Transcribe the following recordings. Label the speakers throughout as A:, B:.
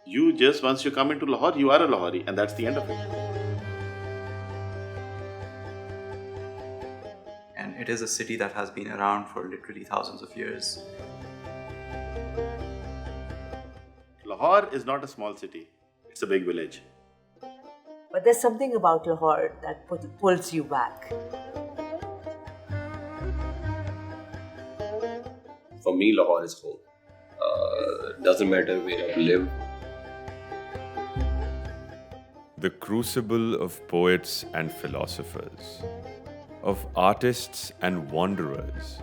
A: Once you come into Lahore, you are a Lahori, and that's the end of it.
B: And it is a city that has been around for literally thousands of years.
A: Lahore is not a small city, it's a big village.
C: But there's something about Lahore that pulls you back.
D: For me, Lahore is home. Doesn't matter where I live.
E: The crucible of poets and philosophers, of artists and wanderers,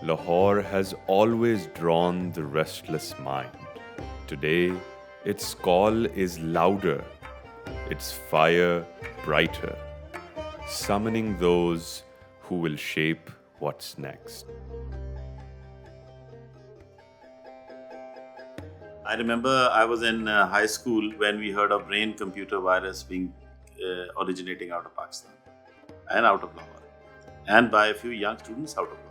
E: Lahore has always drawn the restless mind. Today, its call is louder, its fire brighter, summoning those who will shape what's next.
A: I remember I was in high school when we heard of brain-computer virus being originating out of Pakistan and out of Lahore, and by a few young students out of Lahore.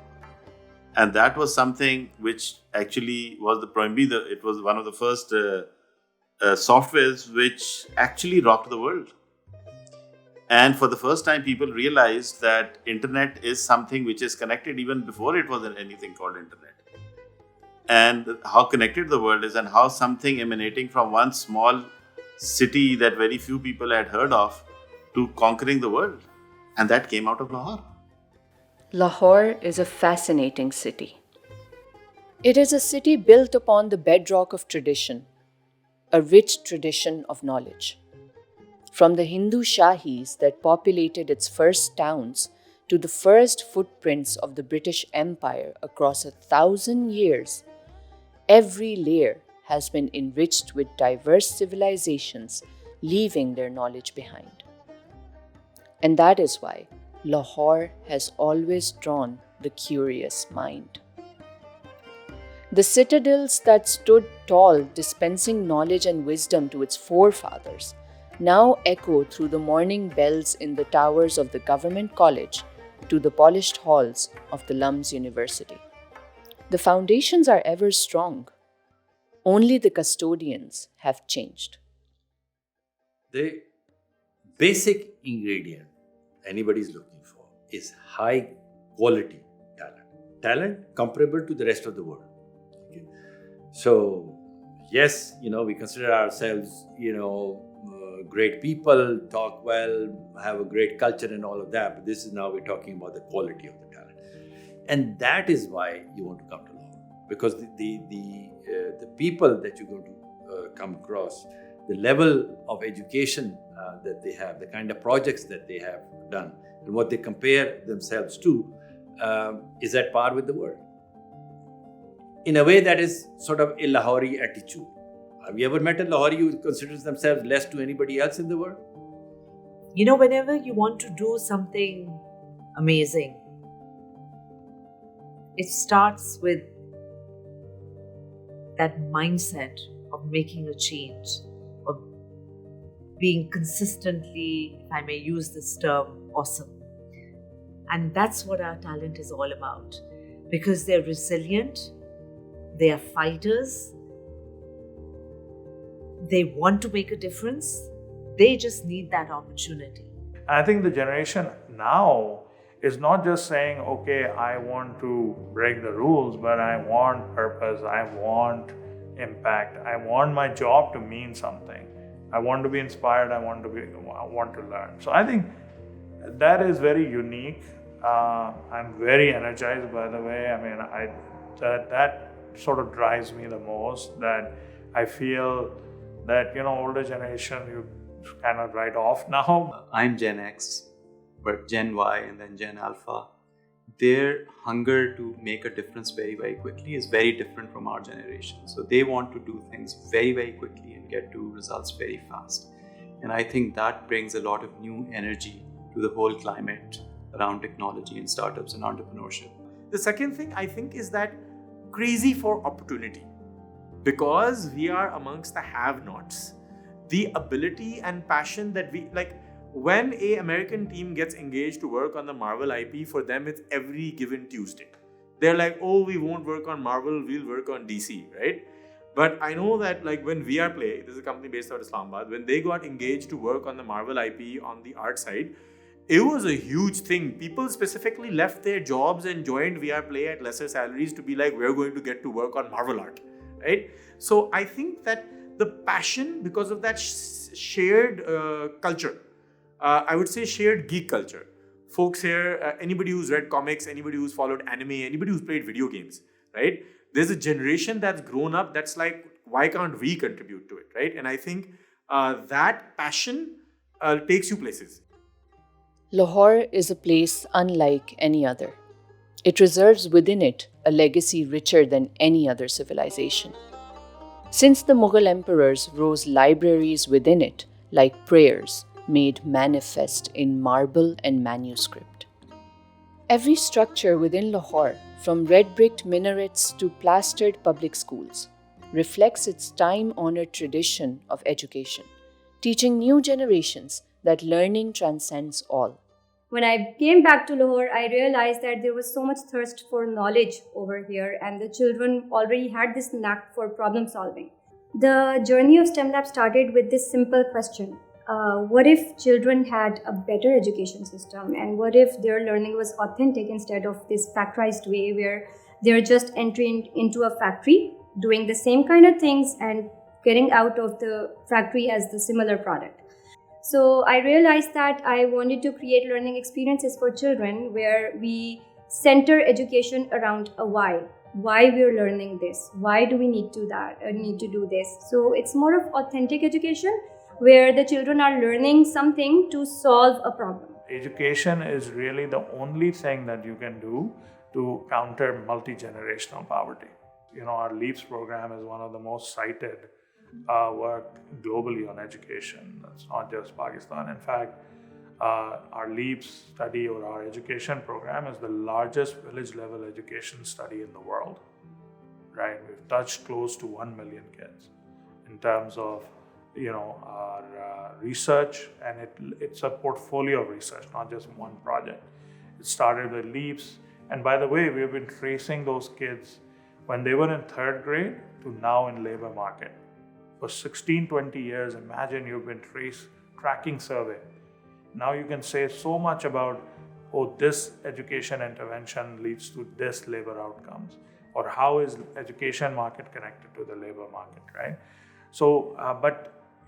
A: And that was something which actually was it was one of the first softwares which actually rocked the world. And for the first time, people realized that internet is something which is connected even before it was anything called internet. And how connected the world is, and how something emanating from one small city that very few people had heard of to conquering the world. And that came out of Lahore.
F: Lahore is a fascinating city. It is a city built upon the bedrock of tradition, a rich tradition of knowledge. From the Hindu Shahis that populated its first towns to the first footprints of the British Empire across 1,000 years, every layer has been enriched with diverse civilizations leaving their knowledge behind. And that is why Lahore has always drawn the curious mind. The citadels that stood tall, dispensing knowledge and wisdom to its forefathers, now echo through the morning bells in the towers of the government college to the polished halls of the Lums University. The foundations are ever strong. Only the custodians have changed.
G: The basic ingredient anybody's looking for is high quality talent. Talent comparable to the rest of the world. Okay. So, yes, we consider ourselves, great people, talk well, have a great culture and all of that. But this is now we're talking about the quality of the talent. And that is why you want to come to Lahore. Because the people that you're going to come across, the level of education that they have, the kind of projects that they have done, and what they compare themselves to is at par with the world. In a way, that is sort of a Lahori attitude. Have you ever met a Lahori who considers themselves less to anybody else in the world?
C: Whenever you want to do something amazing, it starts with that mindset of making a change, of being consistently, if I may use this term, awesome. And that's what our talent is all about. Because they're resilient, they are fighters, they want to make a difference, they just need that opportunity.
H: I think the generation now is not just saying, okay, I want to break the rules, but I want purpose, I want impact, I want my job to mean something. I want to be inspired, I want to learn. So I think that is very unique. I'm very energized, by the way. I mean, that sort of drives me the most, that I feel that, older generation, you kind of write off now.
B: I'm Gen X, but Gen Y and then Gen Alpha, their hunger to make a difference very, very quickly is very different from our generation. So they want to do things very, very quickly and get to results very fast. And I think that brings a lot of new energy to the whole climate around technology and startups and entrepreneurship.
I: The second thing I think is that crazy for opportunity, because we are amongst the have-nots. The ability and passion that we like, when an American team gets engaged to work on the Marvel IP, for them it's every given Tuesday. They're like, oh, we won't work on Marvel, we'll work on DC, right? But I know that like when VR Play, this is a company based out of Islamabad, when they got engaged to work on the Marvel IP on the art side, it was a huge thing. People specifically left their jobs and joined VR Play at lesser salaries to be like, we're going to get to work on Marvel art, right? So I think that the passion, because of that shared culture, I would say shared geek culture. Folks here, anybody who's read comics, anybody who's followed anime, anybody who's played video games, right? There's a generation that's grown up that's like, why can't we contribute to it, right? And I think that passion takes you places.
F: Lahore is a place unlike any other. It reserves within it a legacy richer than any other civilization. Since the Mughal emperors rose libraries within it, like prayers, made manifest in marble and manuscript. Every structure within Lahore, from red-bricked minarets to plastered public schools, reflects its time-honored tradition of education, teaching new generations that learning transcends all.
J: When I came back to Lahore, I realized that there was so much thirst for knowledge over here, and the children already had this knack for problem solving. The journey of STEM Lab started with this simple question. What if children had a better education system, and what if their learning was authentic instead of this factorized way where they're just entering into a factory, doing the same kind of things and getting out of the factory as the similar product. So I realized that I wanted to create learning experiences for children where we center education around a why we're learning this, why do we need to do this. So it's more of authentic education where the children are learning something to solve a problem.
H: Education is really the only thing that you can do to counter multi-generational poverty. Our LEAPS program is one of the most cited work globally on education. That's not just Pakistan. In fact, our LEAPS study or our education program is the largest village-level education study in the world. Right? We've touched close to 1 million kids in terms of our research, and it's a portfolio of research, not just one project. It started with LEAPS, and by the way, we've been tracing those kids when they were in 3rd grade to now in labor market. For 16-20 years, imagine you've been tracking survey. Now you can say so much about, this education intervention leads to this labor outcomes, or how is education market connected to the labor market, right? So,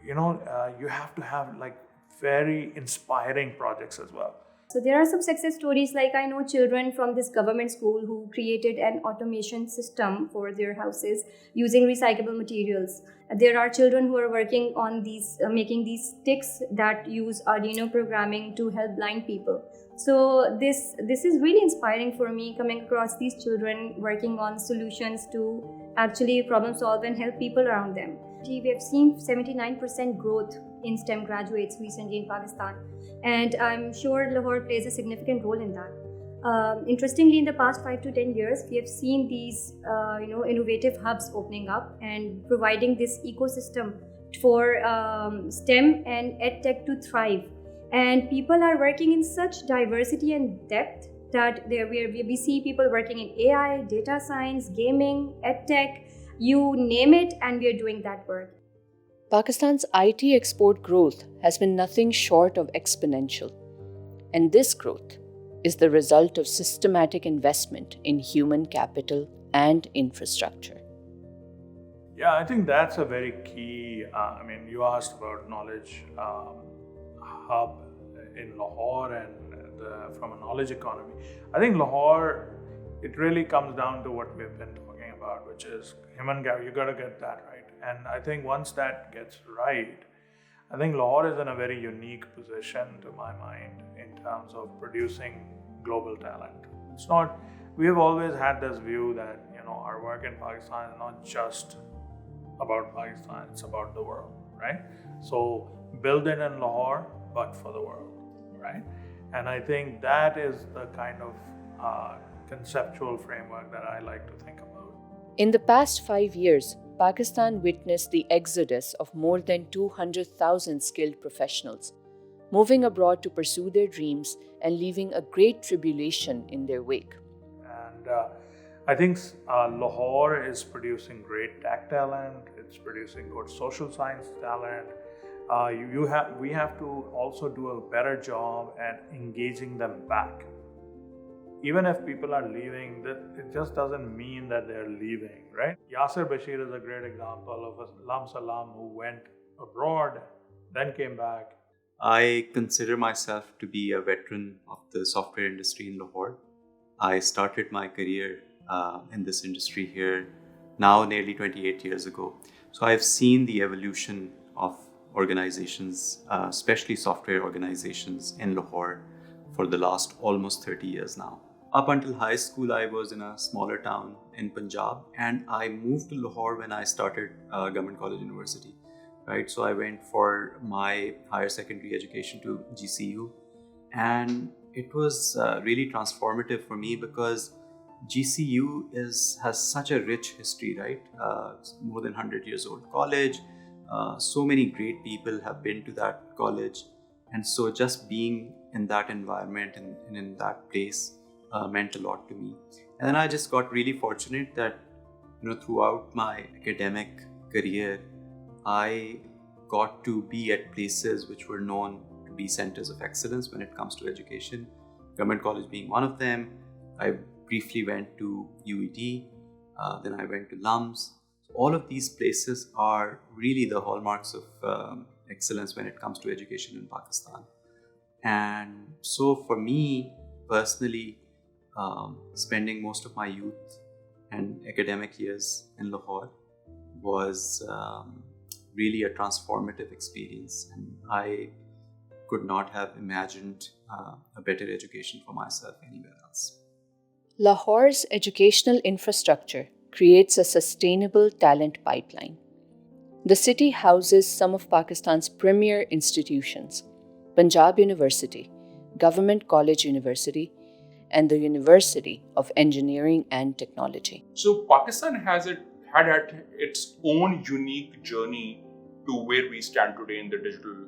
H: you have to have like very inspiring projects as well.
J: So there are some success stories, like I know children from this government school who created an automation system for their houses using recyclable materials. There are children who are working on these, making these sticks that use Arduino programming to help blind people. So this is really inspiring for me, coming across these children working on solutions to actually problem solve and help people around them. We have seen 79% growth in STEM graduates recently in Pakistan, and I'm sure Lahore plays a significant role in that. Interestingly, in the past 5 to 10 years, we have seen these innovative hubs opening up and providing this ecosystem for STEM and EdTech to thrive. And people are working in such diversity and depth that we see people working in AI, data science, gaming, EdTech, you name it, and we are doing that work.
F: Pakistan's IT export growth has been nothing short of exponential. And this growth is the result of systematic investment in human capital and infrastructure.
H: Yeah, I think that's a very key. You asked about knowledge hub in Lahore and from a knowledge economy. I think Lahore, it really comes down to what we've been talking about, which is human capital. You got to get that right. And I think once that gets right, I think Lahore is in a very unique position, to my mind, in terms of producing global talent. It's not. We have always had this view that our work in Pakistan is not just about Pakistan; it's about the world, right? So build it in Lahore, but for the world, right? And I think that is the kind of conceptual framework that I like to think about.
F: In the past 5 years, Pakistan witnessed the exodus of more than 200,000 skilled professionals, moving abroad to pursue their dreams and leaving a great tribulation in their wake.
H: And I think Lahore is producing great tech talent. It's producing good social science talent. We have to also do a better job at engaging them back. Even if people are leaving, it just doesn't mean that they're leaving, right? Yasser Bashir is a great example of a Lam Salam who went abroad, then came back.
B: I consider myself to be a veteran of the software industry in Lahore. I started my career in this industry here now nearly 28 years ago. So I've seen the evolution of organizations, especially software organizations in Lahore for the last almost 30 years now. Up until high school, I was in a smaller town in Punjab, and I moved to Lahore when I started Government College University. Right, so I went for my higher secondary education to GCU, and it was really transformative for me because GCU has such a rich history, right? It's more than 100 years old college. So many great people have been to that college, and so just being in that environment and in that place meant a lot to me. And then I just got really fortunate that throughout my academic career, I got to be at places which were known to be centers of excellence when it comes to education. Government College being one of them. I briefly went to UED, then I went to LUMS. All of these places are really the hallmarks of excellence when it comes to education in Pakistan. And so for me personally, spending most of my youth and academic years in Lahore was really a transformative experience, and I could not have imagined a better education for myself anywhere else.
F: Lahore's educational infrastructure creates a sustainable talent pipeline. The city houses some of Pakistan's premier institutions: Punjab University, Government College University, and the University of Engineering and Technology.
K: So Pakistan had its own unique journey to where we stand today in the digital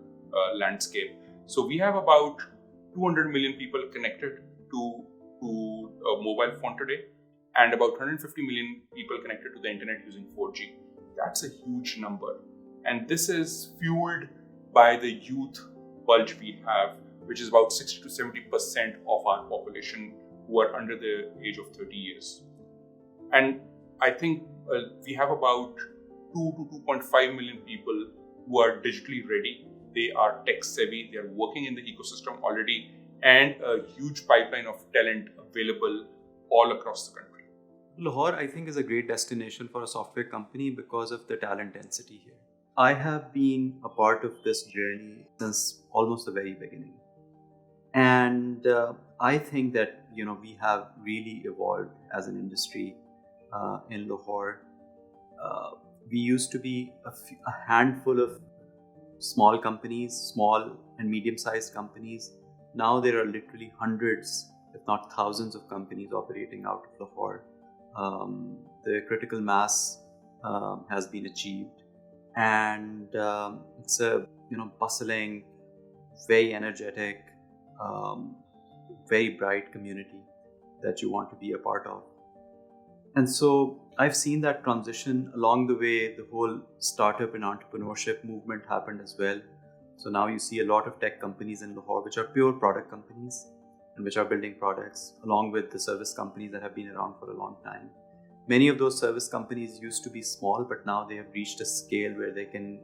K: landscape. So we have about 200 million people connected to a mobile phone today, and about 150 million people connected to the internet using 4G. That's a huge number. And this is fueled by the youth bulge we have, which is about 60 to 70% of our population who are under the age of 30 years. And I think we have about 2 to 2.5 million people who are digitally ready. They are tech savvy, they are working in the ecosystem already, and a huge pipeline of talent available all across the country.
B: Lahore, I think, is a great destination for a software company because of the talent density here. I have been a part of this journey since almost the very beginning. And I think that, we have really evolved as an industry in Lahore. We used to be a handful of small companies, small and medium-sized companies. Now there are literally hundreds, if not thousands of companies operating out of Lahore. The critical mass has been achieved, and it's a bustling, very energetic, very bright community that you want to be a part of. And so I've seen that transition along the way. The whole startup and entrepreneurship movement happened as well. So now you see a lot of tech companies in Lahore which are pure product companies and which are building products, along with the service companies that have been around for a long time. Many of those service companies used to be small, but now they have reached a scale where they can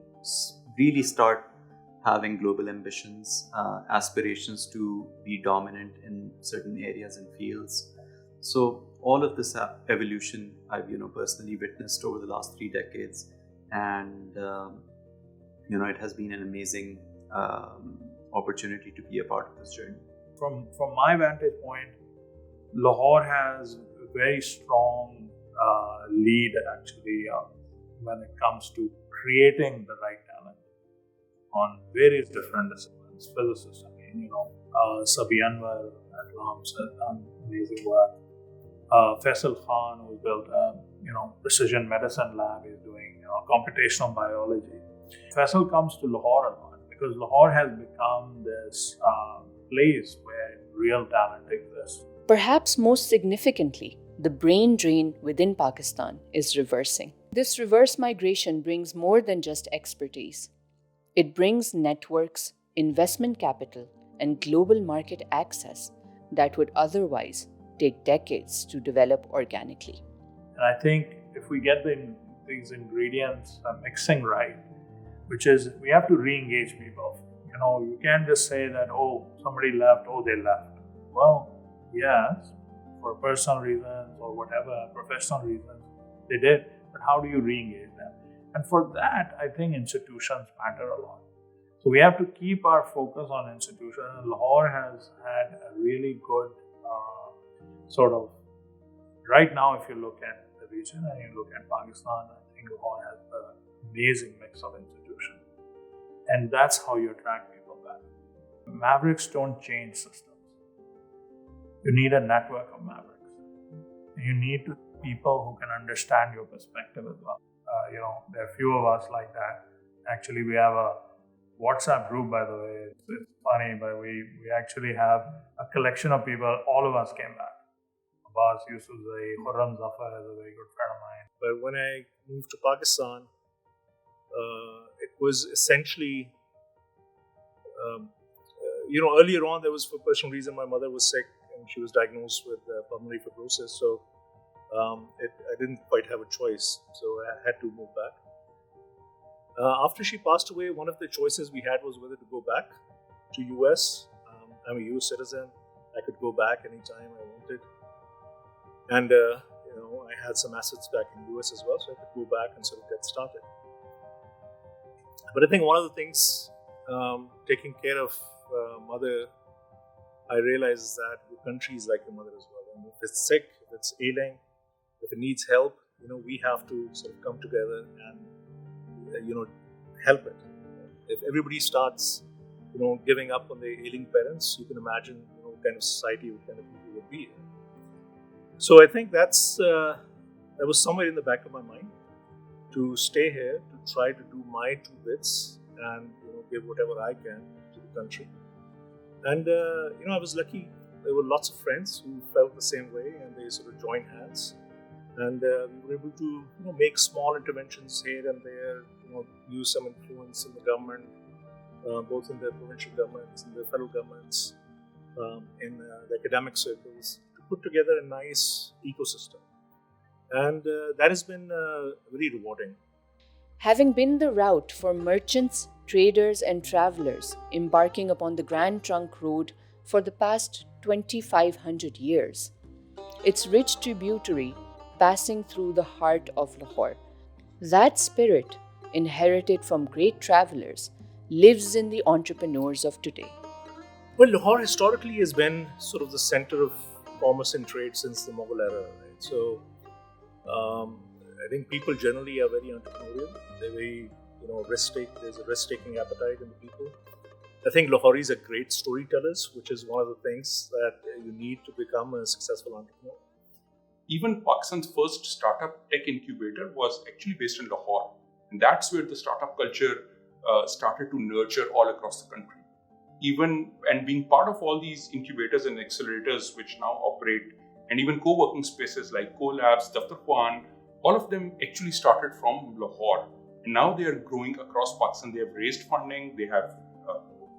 B: really start having global ambitions, aspirations to be dominant in certain areas and fields. So all of this evolution I've personally witnessed over the last 3 decades, and it has been an amazing opportunity to be a part of this journey.
H: From my vantage point, Lahore has a very strong lead actually when it comes to creating the right talent on various different disciplines. Physicists, Sabi Anwar at LAMS has done amazing work. Faisal Khan, who built a precision medicine lab, is doing computational biology. Faisal comes to Lahore a lot because Lahore has become this place where real talent exists.
F: Perhaps most significantly, the brain drain within Pakistan is reversing. This reverse migration brings more than just expertise. It brings networks, investment capital, and global market access that would otherwise take decades to develop organically.
H: And I think if we get these ingredients mixing right, which is we have to re-engage people. You can't just say that, oh, somebody left, oh, they left. Well, yes, for personal reasons or whatever, professional reasons, they did. But how do you re-engage them? And for that, I think institutions matter a lot. So we have to keep our focus on institutions. Lahore has had a really good right now, if you look at the region and you look at Pakistan, I think Lahore has an amazing mix of institutions. And that's how you attract people back. Mavericks don't change systems. You need a network of mavericks. You need people who can understand your perspective as well. There are few of us like that. Actually, we have a WhatsApp group, by the way. It's funny, but we actually have a collection of people. All of us came back. Abbas, Yusufzai, Khurram Zafar is a very good friend of mine.
L: But when I moved to Pakistan, it was essentially, earlier on there was, for personal reason, my mother was sick and she was diagnosed with pulmonary fibrosis. So I didn't quite have a choice. So I had to move back. After she passed away, one of the choices we had was whether to go back to US. I'm a US citizen. I could go back anytime I wanted. And, I had some assets back in the US as well, so I could go back and sort of get started. But I think one of the things, taking care of mother, I realized is that the country is like your mother as well. And if it's sick, if it's ailing, if it needs help, we have to sort of come together and, help it. If everybody starts, giving up on their ailing parents, you can imagine, what kind of society, what kind of people would be. So I think that was somewhere in the back of my mind to stay here, to try to do my 2 bits and give whatever I can to the country. And I was lucky. There were lots of friends who felt the same way, and they sort of joined hands. And we were able to make small interventions here and there, use some influence in the government, both in the provincial governments and the federal governments, in the academic circles, put together a nice ecosystem. And that has been very rewarding.
F: Having been the route for merchants, traders, and travelers embarking upon the Grand Trunk Road for the past 2,500 years, its rich tributary passing through the heart of Lahore, that spirit, inherited from great travelers, lives in the entrepreneurs of today.
L: Well, Lahore historically has been sort of the center of commerce and trade since the Mughal era, right? So, I think people generally are very entrepreneurial. They're very, there's a risk-taking appetite in the people. I think Lahoris are great storytellers, which is one of the things that you need to become a successful entrepreneur.
K: Even Pakistan's first startup tech incubator was actually based in Lahore. And that's where the startup culture started to nurture all across the country. And being part of all these incubators and accelerators which now operate, and even co-working spaces like CoLabs, Daftar Kwan, all of them actually started from Lahore. And now they are growing across Pakistan. They have raised funding, they have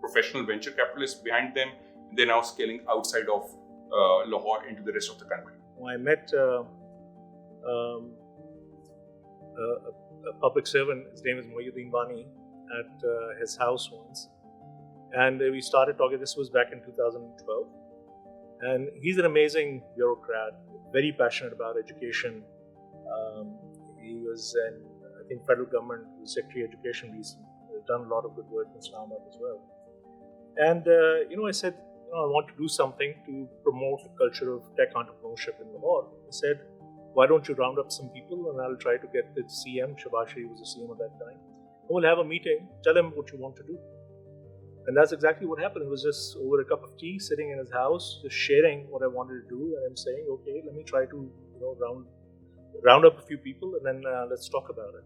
K: professional venture capitalists behind them. They're now scaling outside of Lahore into the rest of the country.
L: I met a public servant, his name is Mohyuddin Bani, at his house once. And we started talking, this was back in 2012. And he's an amazing bureaucrat, very passionate about education. He was in, I think, federal government, Secretary of Education recently. He's done a lot of good work in Islamabad as well. And, I said, I want to do something to promote the culture of tech entrepreneurship in Lahore. I said, why don't you round up some people and I'll try to get the CM, Shabashri was the CM at that time. And we'll have a meeting, tell him what you want to do. And that's exactly what happened. It was just over a cup of tea, sitting in his house, just sharing what I wanted to do. And I'm saying, okay, let me try to round up a few people and then let's talk about it.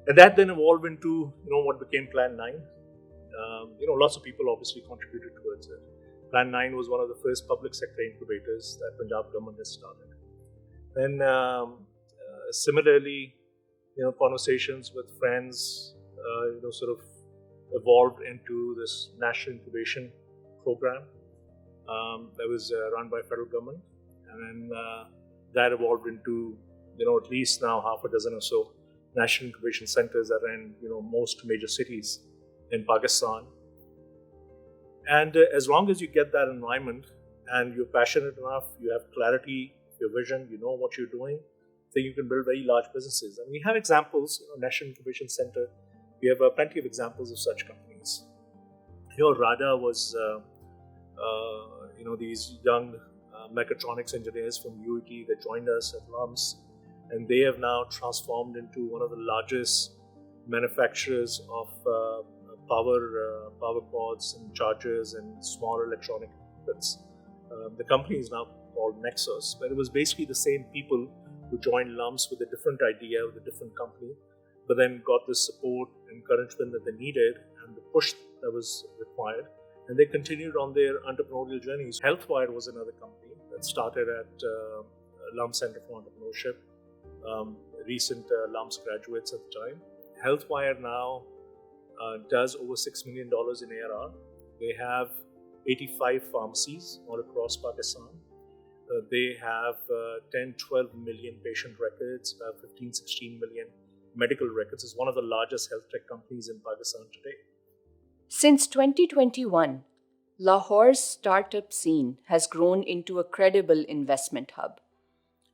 L: And that then evolved into what became Plan 9. Lots of people obviously contributed towards it. Plan 9 was one of the first public sector incubators that Punjab government has started. Then similarly, conversations with friends, sort of evolved into this national incubation program that was run by federal government, and then that evolved into at least now half a dozen or so national incubation centers that are in most major cities in Pakistan. And as long as you get that environment and you're passionate enough, you have clarity, your vision, you know what you're doing, then you can build very large businesses. And we have examples, National Incubation Center, we have plenty of examples of such companies. RADA was, these young mechatronics engineers from UET that joined us at LUMS, and they have now transformed into one of the largest manufacturers of power pods and chargers and small electronic equipments. The company is now called Nexus, but it was basically the same people who joined LUMS with a different idea, with a different company, but then got the support, encouragement that they needed, and the push that was required. And they continued on their entrepreneurial journeys. Healthwire was another company that started at LUMS Center for Entrepreneurship, recent LUMS graduates at the time. Healthwire now does over $6 million in ARR. They have 85 pharmacies all across Pakistan. They have 10, 12 million patient records, 15, 16 million medical records. It's one of the largest health tech companies in Pakistan today.
F: Since 2021, Lahore's startup scene has grown into a credible investment hub,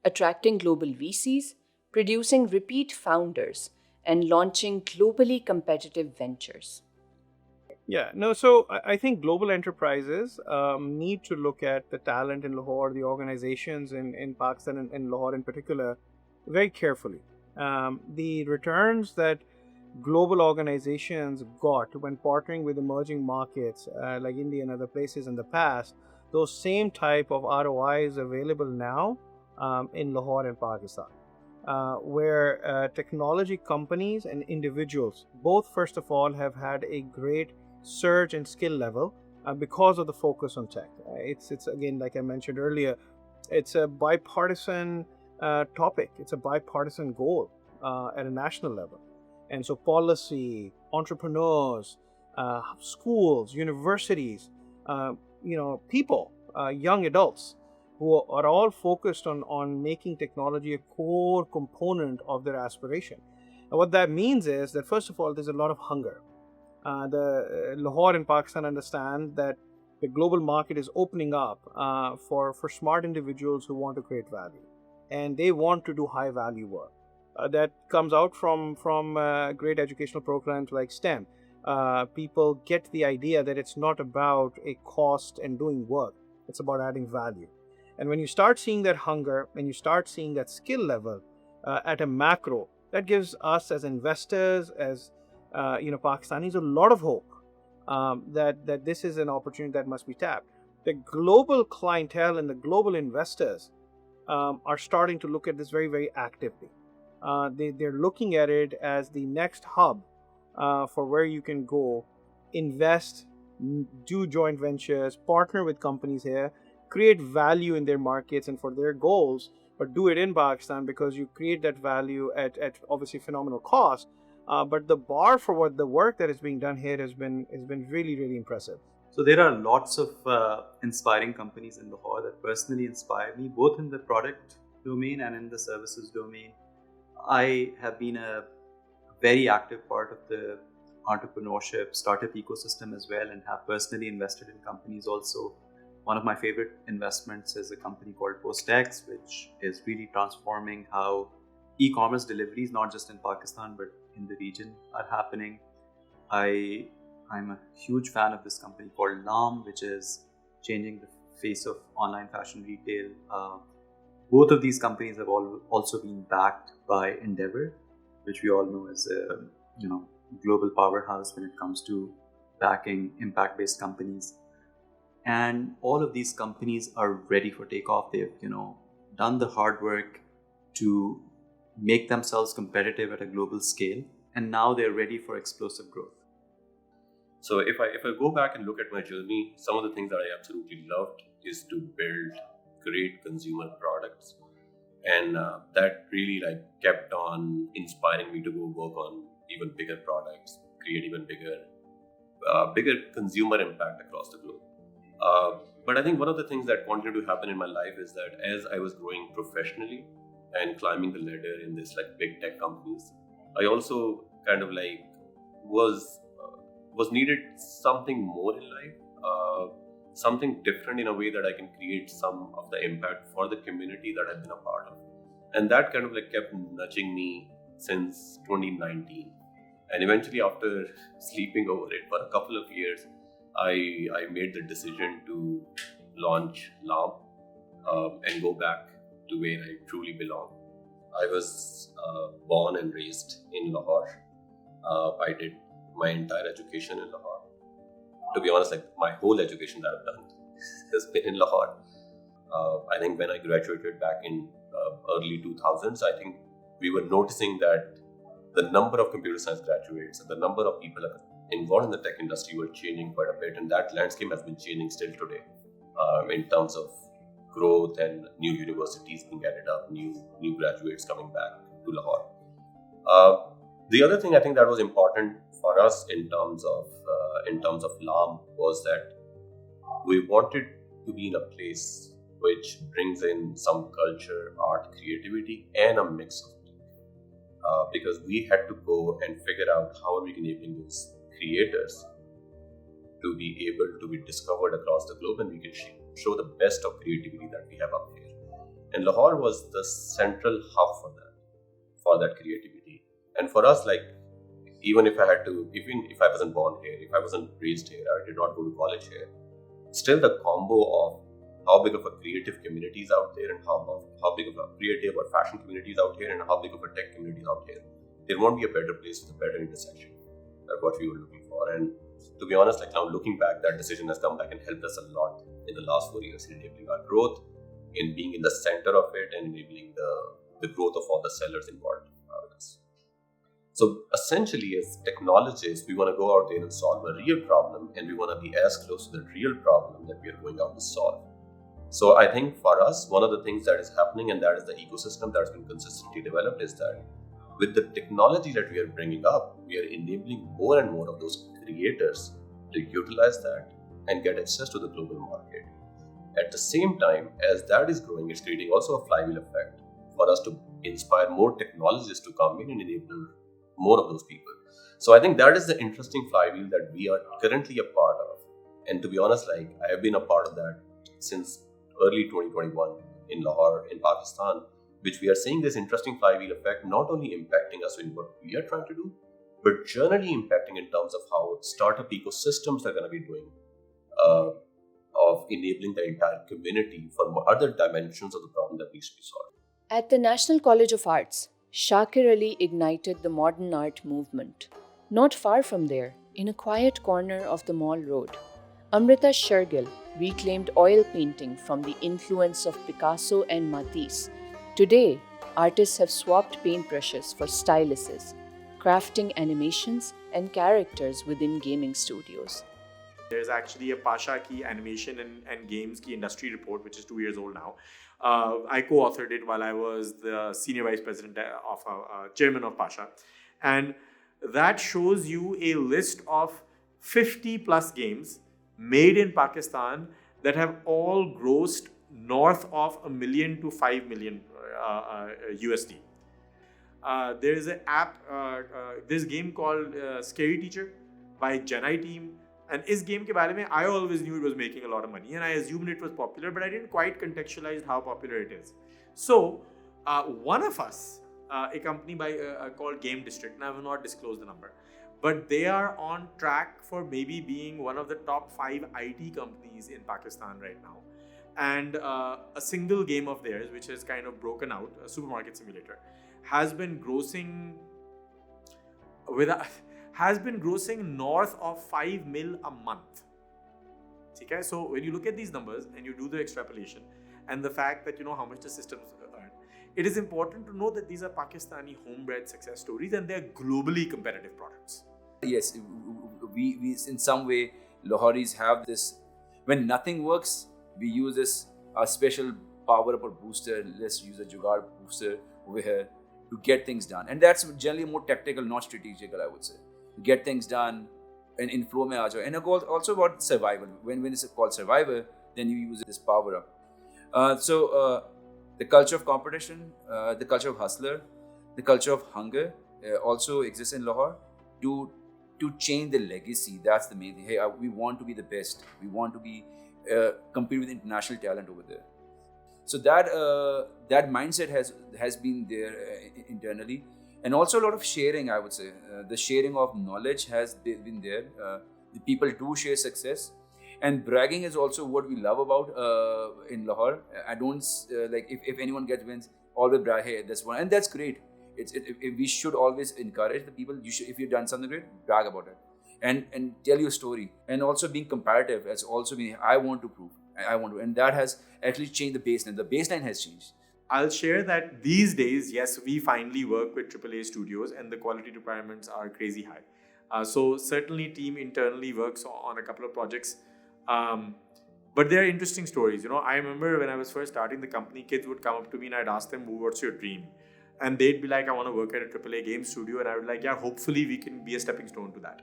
F: attracting global VCs, producing repeat founders, and launching globally competitive ventures.
M: Yeah, no, so I think global enterprises need to look at the talent in Lahore, the organizations in Pakistan and Lahore in particular, very carefully. The returns that global organizations got when partnering with emerging markets like India and other places in the past, those same type of ROIs available now in Lahore and Pakistan. Where technology companies and individuals both, first of all, have had a great surge in skill level because of the focus on tech. It's again, like I mentioned earlier, it's a bipartisan topic. It's a bipartisan goal at a national level. And so policy, entrepreneurs, schools, universities, people, young adults, who are all focused on making technology a core component of their aspiration. And what that means is that, first of all, there's a lot of hunger. The Lahore in Pakistan understand that the global market is opening up for smart individuals who want to create value, and they want to do high value work. That comes out from great educational programs like STEM. People get the idea that it's not about a cost and doing work; it's about adding value. And when you start seeing that hunger, when you start seeing that skill level at a macro, that gives us as investors, as Pakistanis, a lot of hope that this is an opportunity that must be tapped. The global clientele and the global investors are starting to look at this very, very actively. They're looking at it as the next hub for where you can go, invest, do joint ventures, partner with companies here, create value in their markets and for their goals, but do it in Pakistan because you create that value at obviously phenomenal cost. But the bar for what the work that is being done here has been really, really impressive.
B: So there are lots of inspiring companies in Lahore that personally inspire me, both in the product domain and in the services domain. I have been a very active part of the entrepreneurship startup ecosystem as well, and have personally invested in companies also. One of my favorite investments is a company called PostX, which is really transforming how e-commerce deliveries, not just in Pakistan but in the region, are happening. I'm a huge fan of this company called LAM, which is changing the face of online fashion retail. Both of these companies have also been backed by Endeavor, which we all know is a global powerhouse when it comes to backing impact-based companies. And all of these companies are ready for takeoff. They've done the hard work to make themselves competitive at a global scale, and now they're ready for explosive growth.
D: So if I go back and look at my journey, some of the things that I absolutely loved is to build great consumer products and that really like kept on inspiring me to go work on even bigger products, create even bigger consumer impact across the globe. But I think one of the things that continued to happen in my life is that as I was growing professionally and climbing the ladder in this like big tech companies, I also kind of like was needed something more in life, something different in a way that I can create some of the impact for the community that I've been a part of, and that kind of like kept nudging me since 2019. And eventually, after sleeping over it for a couple of years, I made the decision to launch LAM and go back to where I truly belong. I was born and raised in Lahore. I did my entire education in Lahore. To be honest, like my whole education that I've done has been in Lahore. I think when I graduated back in early 2000s, I think we were noticing that the number of computer science graduates and the number of people involved in the tech industry were changing quite a bit, and that landscape has been changing still today in terms of growth and new universities being added up, new graduates coming back to Lahore. The other thing I think that was important for us in terms of LAM was that we wanted to be in a place which brings in some culture, art, creativity, and a mix of it. Because we had to go and figure out how are we enabling those creators to be able to be discovered across the globe, and we can show the best of creativity that we have up here. And Lahore was the central hub for that creativity. And for us, like, even if I wasn't born here, if I wasn't raised here, I did not go to college here, still the combo of how big of a creative community is out there and how big of a creative or fashion community is out here and how big of a tech community is out here, there won't be a better place with a better intersection. That's what we were looking for. And to be honest, like now looking back, that decision has come back and helped us a lot in the last 4 years in enabling our growth, in being in the center of it, and enabling the growth of all the sellers involved with us. So essentially, as technologists, we want to go out there and solve a real problem, and we want to be as close to the real problem that we are going out to solve. So I think for us, one of the things that is happening, and that is the ecosystem that's been consistently developed, is that with the technology that we are bringing up, we are enabling more and more of those creators to utilize that and get access to the global market. At the same time, as that is growing, it's creating also a flywheel effect for us to inspire more technologists to come in and enable more of those people. So I think that is the interesting flywheel that we are currently a part of. And to be honest, like I have been a part of that since early 2021 in Lahore, in Pakistan, which we are seeing this interesting flywheel effect not only impacting us in what we are trying to do, but generally impacting in terms of how startup ecosystems are going to be doing, of enabling the entire community for other dimensions of the problem that needs to be solved.
F: At the National College of Arts, Shakir Ali ignited the modern art movement. Not far from there, in a quiet corner of the Mall Road, Amrita Shergill reclaimed oil painting from the influence of Picasso and Matisse. Today, artists have swapped paintbrushes for styluses, crafting animations and characters within gaming studios.
I: There's actually a Pasha Ki animation and games ki industry report, which is 2 years old now. I co-authored it while I was the senior vice president of chairman of Pasha. And that shows you a list of 50 plus games made in Pakistan that have all grossed north of $1 million to $5 million USD. There is an app, this game called Scary Teacher by Janai team. And this game ke baare mein, I always knew it was making a lot of money and I assumed it was popular, but I didn't quite contextualize how popular it is. So, one of us, a company called Game District, and I will not disclose the number, but they are on track for maybe being one of the top 5 IT companies in Pakistan right now. And a single game of theirs, which is kind of broken out, a supermarket simulator, has been grossing north of 5 mil a month. Okay? So when you look at these numbers and you do the extrapolation and the fact that you know how much the systems earn, it is important to know that these are Pakistani homebred success stories and they're globally competitive products.
N: Yes, we in some way, Lahoris have this, when nothing works, we use this special power up or booster. Let's use a jugaad booster over here to get things done. And that's generally more tactical, not strategical, I would say. To get things done and in flow mein aa jao. And also about survival. When it's called survivor, then you use this power up. The culture of competition, the culture of hustler, the culture of hunger also exists in Lahore to change the legacy. That's the main thing. Hey, we want to be the best. We want to be compete with international talent over there. So that mindset has been there internally, and also a lot of sharing. I would say the sharing of knowledge has been there. The people do share success, and bragging is also what we love about in Lahore. I don't like if anyone gets wins, always brag. Hey, that's one, and that's great. We should always encourage the people. If you've done something great, brag about it, and tell your story. And also being comparative has also been. I want to prove. I want to, and that has actually changed the baseline. The baseline has changed.
I: I'll share that these days, yes, we finally work with AAA studios, and the quality requirements are crazy high. So certainly, team internally works on a couple of projects. But they're interesting stories. I remember when I was first starting the company, kids would come up to me and I'd ask them, what's your dream? And they'd be like, I want to work at a AAA game studio. And I would be like, yeah, hopefully we can be a stepping stone to that.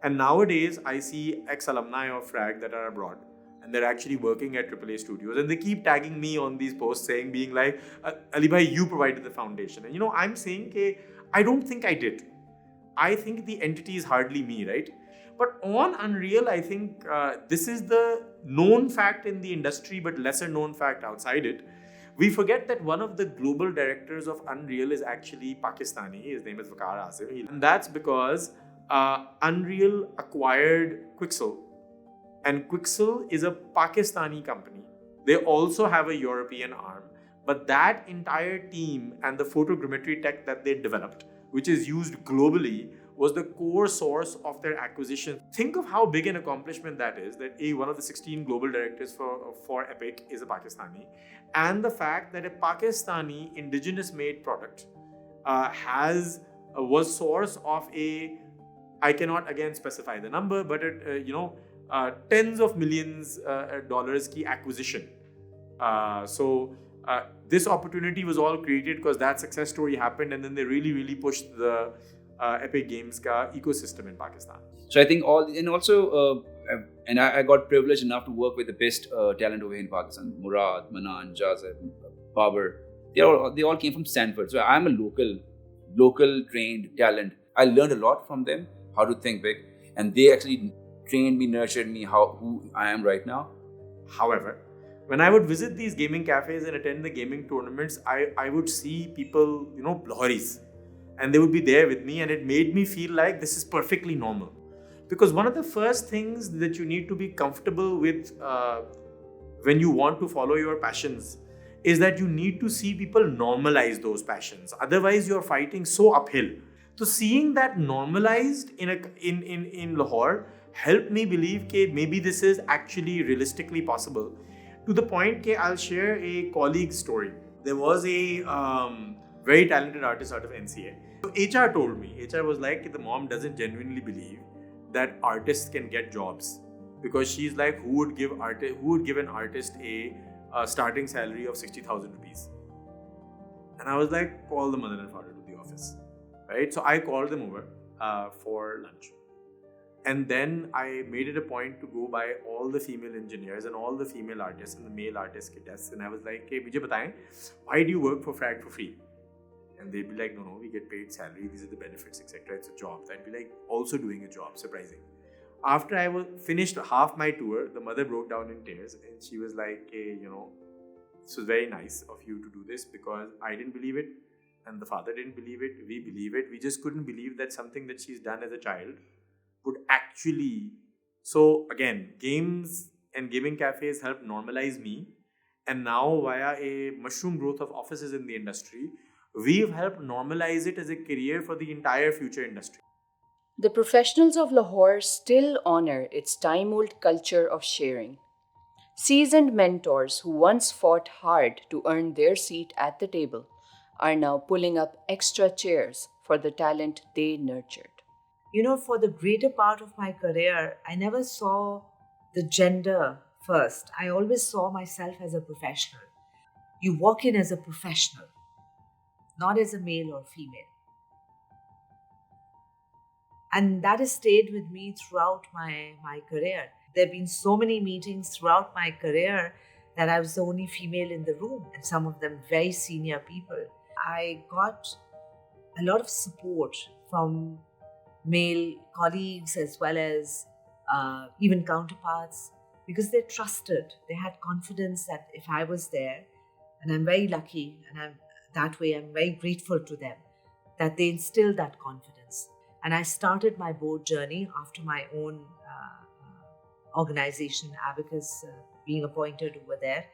I: And nowadays, I see ex-alumni of Frag that are abroad. And they're actually working at AAA studios. And they keep tagging me on these posts being like, Ali bhai, you provided the foundation. And I'm saying, I don't think I did. I think the entity is hardly me, right? But on Unreal, I think this is the known fact in the industry, but lesser known fact outside it. We forget that one of the global directors of Unreal is actually Pakistani. His name is Waqar Asim. And that's because Unreal acquired Quixel. And Quixel is a Pakistani company. They also have a European arm. But that entire team and the photogrammetry tech that they developed, which is used globally, was the core source of their acquisition. Think of how big an accomplishment that is, that one of the 16 global directors for Epic is a Pakistani. And the fact that a Pakistani indigenous-made product was source of I cannot again specify the number, but tens of millions dollars ki acquisition. This opportunity was all created because that success story happened, and then they really, really pushed the Epic Games ka ecosystem in Pakistan.
N: So I think I got privileged enough to work with the best talent over here in Pakistan. Murad, Manan, Jazeb, Babar. They all came from Stanford. So I'm a local trained talent. I learned a lot from them, how to think big. And they actually trained me, nurtured me, who I am right now.
I: However, when I would visit these gaming cafes and attend the gaming tournaments, I would see people, Lahoris. And they would be there with me, and it made me feel like this is perfectly normal. Because one of the first things that you need to be comfortable with when you want to follow your passions is that you need to see people normalize those passions. Otherwise, you're fighting so uphill. So seeing that normalized in Lahore helped me believe that maybe this is actually realistically possible. To the point that I'll share a colleague's story. There was a very talented artist out of NCA. So HR told me, HR was like, the mom doesn't genuinely believe that artists can get jobs, because she's like, who would give an artist a starting salary of 60,000 rupees? And I was like, call the mother and father to the office, right? So I called them over for lunch. And then I made it a point to go by all the female engineers and all the female artists and the male artists' desks. And I was like, hey, mujhe bataएं, why do you work for Frag for free? And they'd be like, no, we get paid salary, these are the benefits, etc. It's a job. I'd be like, also doing a job, surprising. After I finished half my tour, the mother broke down in tears and she was like, hey, this was very nice of you to do this, because I didn't believe it and the father didn't believe it, we believe it. We just couldn't believe that something that she's done as a child would actually... So again, games and gaming cafes helped normalize me, and now via a mushroom growth of offices in the industry, we've helped normalize it as a career for the entire future industry.
F: The professionals of Lahore still honor its time-old culture of sharing. Seasoned mentors who once fought hard to earn their seat at the table are now pulling up extra chairs for the talent they nurtured.
C: For the greater part of my career, I never saw the gender first. I always saw myself as a professional. You walk in as a professional, not as a male or female. And that has stayed with me throughout my career. There have been so many meetings throughout my career that I was the only female in the room, and some of them very senior people. I got a lot of support from male colleagues as well as even counterparts, because they trusted, they had confidence that if I was there, and I'm very lucky, and I'm very grateful to them that they instilled that confidence. And I started my board journey after my own organization, Abacus, being appointed over there,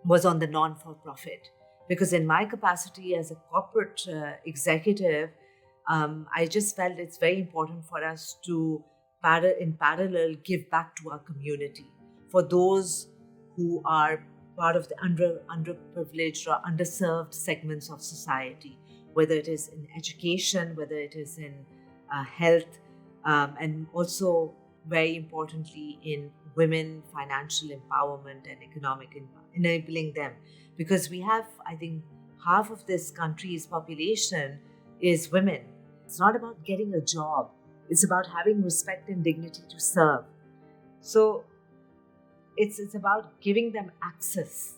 C: was on the non-for-profit. Because in my capacity as a corporate executive, I just felt it's very important for us to, in parallel, give back to our community. For those who are part of the underprivileged or underserved segments of society, whether it is in education, whether it is in health, and also very importantly in women financial empowerment and economic enabling them. Because we have, I think, half of this country's population is women. It's not about getting a job. It's about having respect and dignity to serve. So it's about giving them access.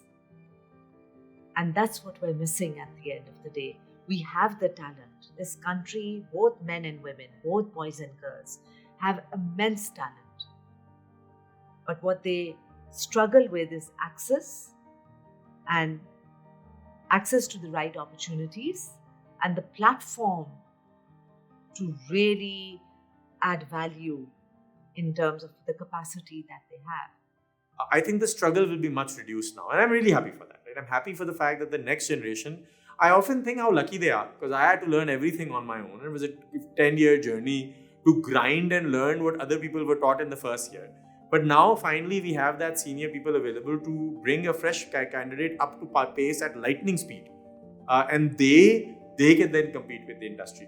C: And that's what we're missing at the end of the day. We have the talent. This country, both men and women, both boys and girls, have immense talent. But what they struggle with is access, and access to the right opportunities and the platform to really add value in terms of the capacity that they have.
I: I think the struggle will be much reduced now, and I'm really happy for that. Right? I'm happy for the fact that the next generation, I often think how lucky they are, because I had to learn everything on my own. It was a 10-year journey to grind and learn what other people were taught in the first year. But now finally we have that senior people available to bring a fresh candidate up to pace at lightning speed, and they can then compete with the industry.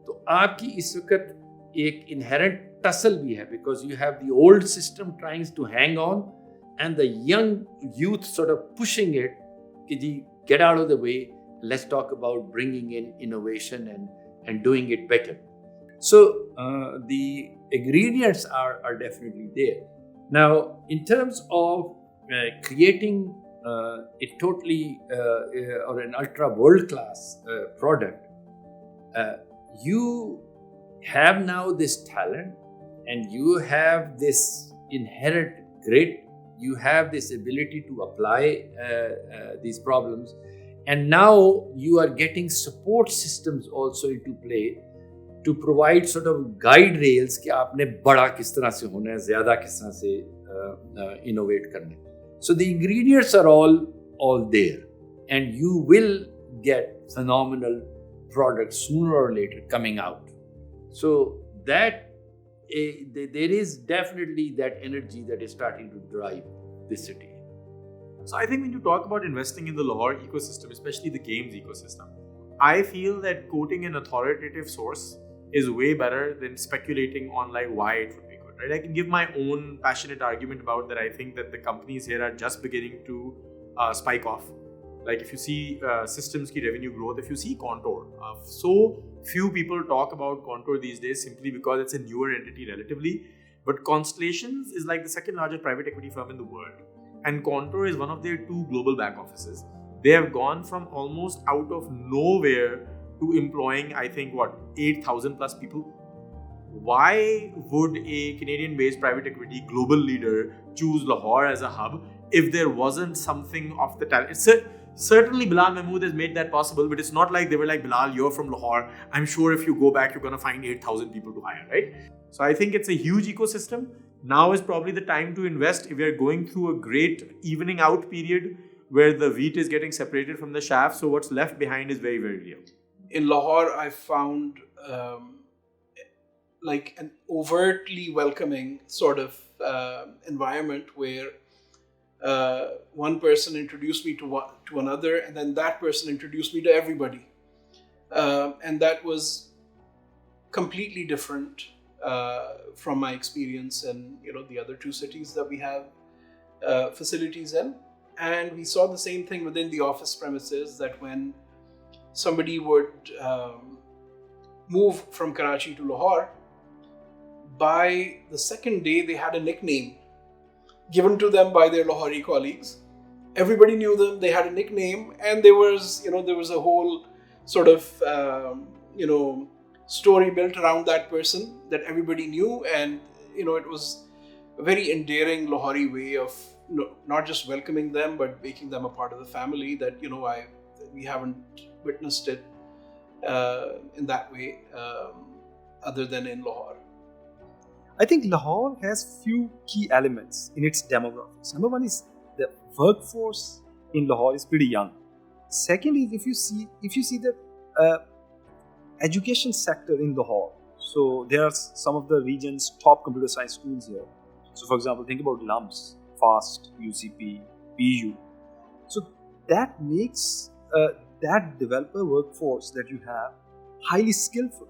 G: तो आपकी इस वक्त एक inherent tussle भी है, because you have the old system trying to hang on and the young youth sort of pushing it कि जी get out of the way, let's talk about bringing in innovation and doing it better. So the ingredients are definitely there. Now, in terms of creating a totally or an ultra world-class product, you have now this talent and you have this inherent grit, you have this ability to apply these problems, and now you are getting support systems also into play to provide sort of guide rails कि आपने बड़ा किस तरह से होना है, ज़्यादा किस तरह से innovate करना है. So the ingredients are all there, and you will get phenomenal products sooner or later coming out. So that there is definitely that energy that is starting to drive this city.
I: So I think when you talk about investing in the Lahore ecosystem, especially the games ecosystem, I feel that quoting an authoritative source is way better than speculating on like why it would be good, right? I can give my own passionate argument about that. I think that the companies here are just beginning to spike off. Like if you see systems ki revenue growth, if you see Contour, so few people talk about Contour these days simply because it's a newer entity relatively. But Constellations is like the second largest private equity firm in the world. And Contour is one of their 2 global back offices. They have gone from almost out of nowhere to employing, I think, 8,000 plus people. Why would a Canadian-based private equity global leader choose Lahore as a hub if there wasn't something of the talent? Certainly Bilal Mahmood has made that possible, but it's not like they were like, Bilal, you're from Lahore. I'm sure if you go back, you're going to find 8,000 people to hire, right? So I think it's a huge ecosystem. Now is probably the time to invest if we are going through a great evening out period where the wheat is getting separated from the chaff. So what's left behind is very, very real.
O: In Lahore, I found like an overtly welcoming sort of environment where one person introduced me to another, and then that person introduced me to everybody, and that was completely different from my experience in the other 2 cities that we have facilities in. And we saw the same thing within the office premises, that when somebody would move from Karachi to Lahore, by the second day they had a nickname given to them by their Lahori colleagues. Everybody knew them, they had a nickname, and there was a whole sort of story built around that person that everybody knew. And it was a very endearing Lahori way of not just welcoming them but making them a part of the family, that we haven't witnessed it in that way other than in Lahore.
P: I think Lahore has few key elements in its demographics. Number one is the workforce in Lahore is pretty young. Second is if you see the education sector in Lahore. So there are some of the region's top computer science schools here. So for example, think about LUMS, FAST, UCP, PU. So that makes that developer workforce that you have highly skillful,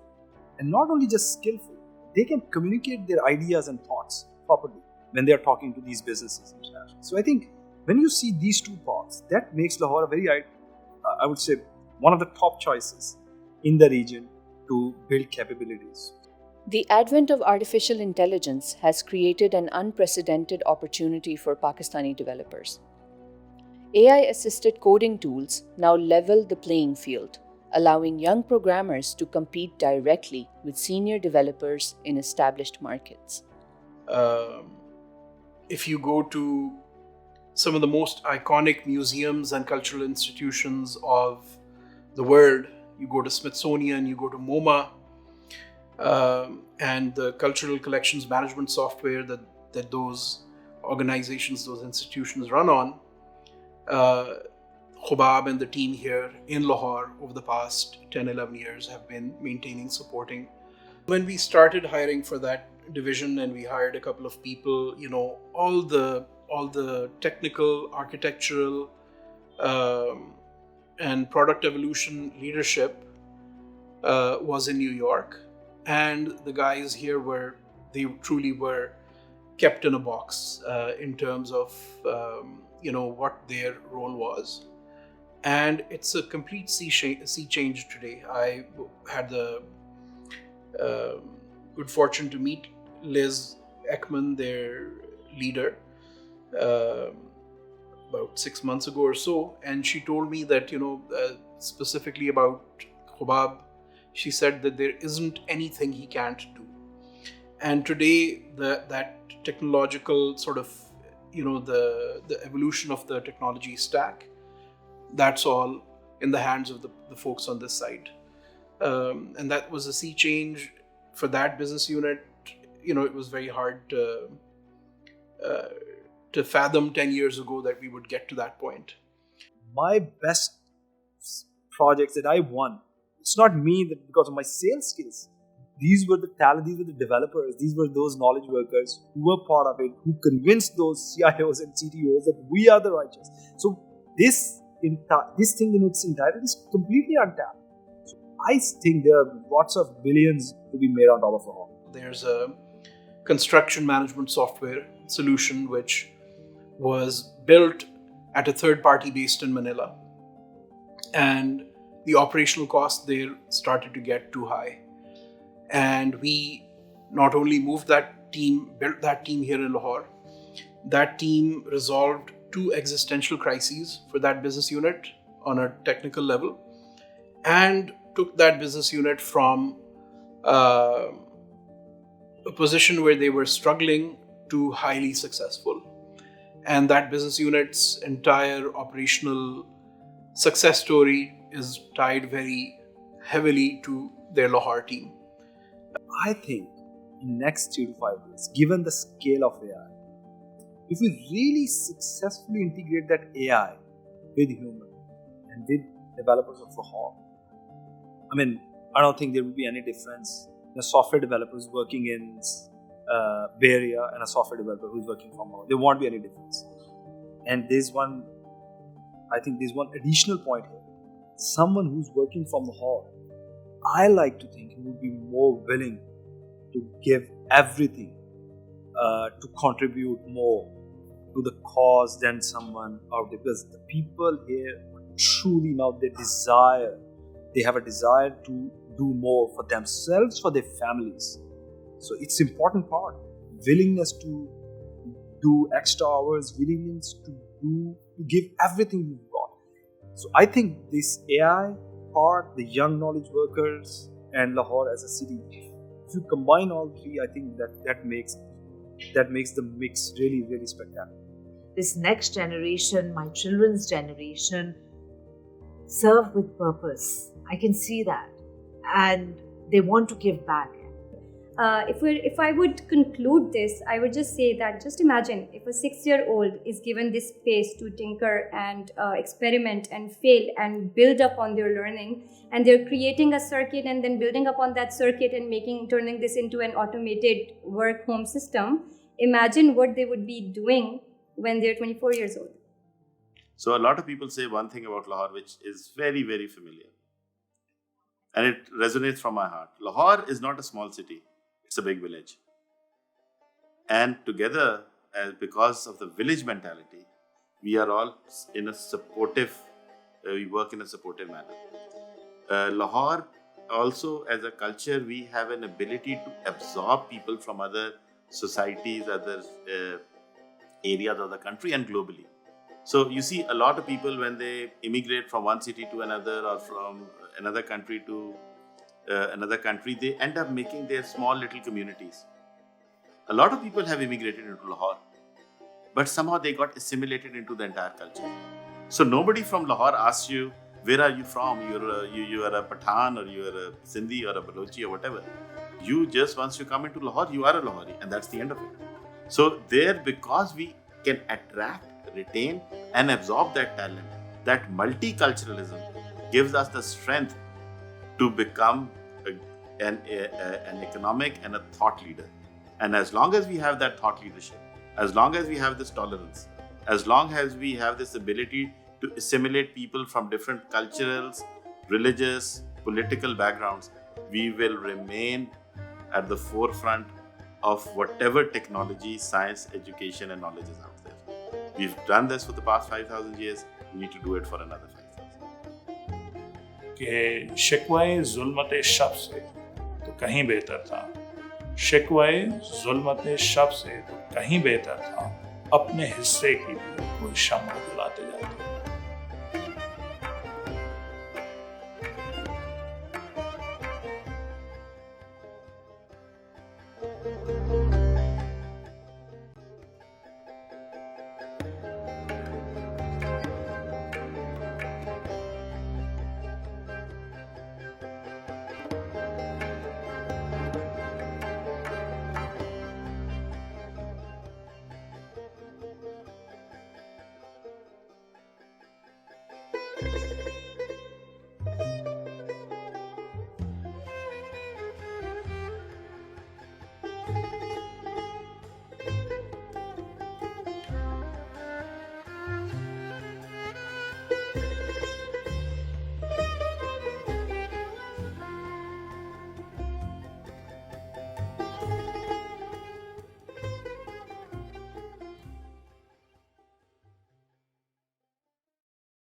P: and not only just skillful, they can communicate their ideas and thoughts properly when they are talking to these businesses internationally. So I think when you see these two parts, that makes Lahore a very, I would say, one of the top choices in the region to build capabilities.
F: The advent of artificial intelligence has created an unprecedented opportunity for Pakistani developers. AI-assisted coding tools now level the playing field, allowing young programmers to compete directly with senior developers in established markets.
O: If you go to some of the most iconic museums and cultural institutions of the world, you go to Smithsonian, you go to MoMA, and the cultural collections management software that those organizations, those institutions run on, Khubab and the team here in Lahore over the past 10-11 years have been maintaining, supporting. When we started hiring for that division and we hired a couple of people, all the technical, architectural, and product evolution leadership was in New York, and the guys here they truly were kept in a box in terms of what their role was. And it's a complete sea change today. I had the good fortune to meet Liz Ekman, their leader, about 6 months ago or so, and she told me that specifically about Khubab, she said that there isn't anything he can't do. And today that technological sort of the evolution of the technology stack, that's all in the hands of the folks on this side, and that was a sea change for that business unit. It was very hard to fathom 10 years ago that we would get to that point.
P: My best projects that I won, it's not me that because of my sales skills. These were the talent, these were the developers, these were those knowledge workers who were part of it, who convinced those CIOs and CTOs that we are the righteous. So this thing in its entirety is completely untapped. So I think there are lots of billions to be made on top of Lahore.
O: There's a construction management software solution which was built at a third party based in Manila, and the operational cost there started to get too high. And we not only moved that team, built that team here in Lahore, that team resolved 2 existential crises for that business unit on a technical level, and took that business unit from a position where they were struggling to highly successful. And that business unit's entire operational success story is tied very heavily to their Lahore team.
P: I think in next 3 to 5 years, given the scale of AI, if we really successfully integrate that AI with human and with developers of Lahore, I don't think there will be any difference. The software developers working in Bay Area and a software developer who's working from Lahore, there won't be any difference. And there's one additional point here. Someone who's working from Lahore, I like to think he would be more willing to give everything to contribute more to the cause than someone out there, because the people here truly now they have a desire to do more for themselves, for their families. So it's important part, willingness to do extra hours, willingness to give everything you've got. So I think this AI part, the young knowledge workers, and Lahore as a city, if you combine all three, I think that makes the mix really, really spectacular.
C: This next generation, my children's generation, serve with purpose. I can see that. And they want to give back.
J: If I would conclude this, I would just say that just imagine if a 6-year-old is given this space to tinker and experiment and fail and build up on their learning, and they're creating a circuit and then building upon that circuit and turning this into an automated work home system. Imagine what they would be doing when they're 24 years old.
A: So a lot of people say one thing about Lahore which is very, very familiar. And it resonates from my heart. Lahore is not a small city. It's a big village. And together, because of the village mentality, we are all in a supportive, we work in a supportive manner. Lahore also, as a culture, we have an ability to absorb people from other societies, other areas of the country and globally. So you see a lot of people when they immigrate from one city to another or from another country to another country, they end up making their small little communities. A lot of people have immigrated into Lahore, but somehow they got assimilated into the entire culture. So nobody from Lahore asks you, where are you from? You are a Pathan or you are a Sindhi or a Balochi or whatever. You just, once you come into Lahore, you are a Lahori, and that's the end of it. So there, because we can attract, retain and absorb that talent, that multiculturalism gives us the strength to become an economic and a thought leader. And as long as we have that thought leadership, as long as we have this tolerance, as long as we have this ability to assimilate people from different cultural, religious, political backgrounds, we will remain at the forefront of whatever technology, science, education and knowledge is out there. We've done this for the past 5,000 years. We need to do it for another 5,000.
H: कि शिकवाए जुल्मत शब से तो कहीं बेहतर था, शिकवाए जुल्मत शब से तो कहीं बेहतर था, अपने हिस्से की भी कोई शम्मा जलाते जाते।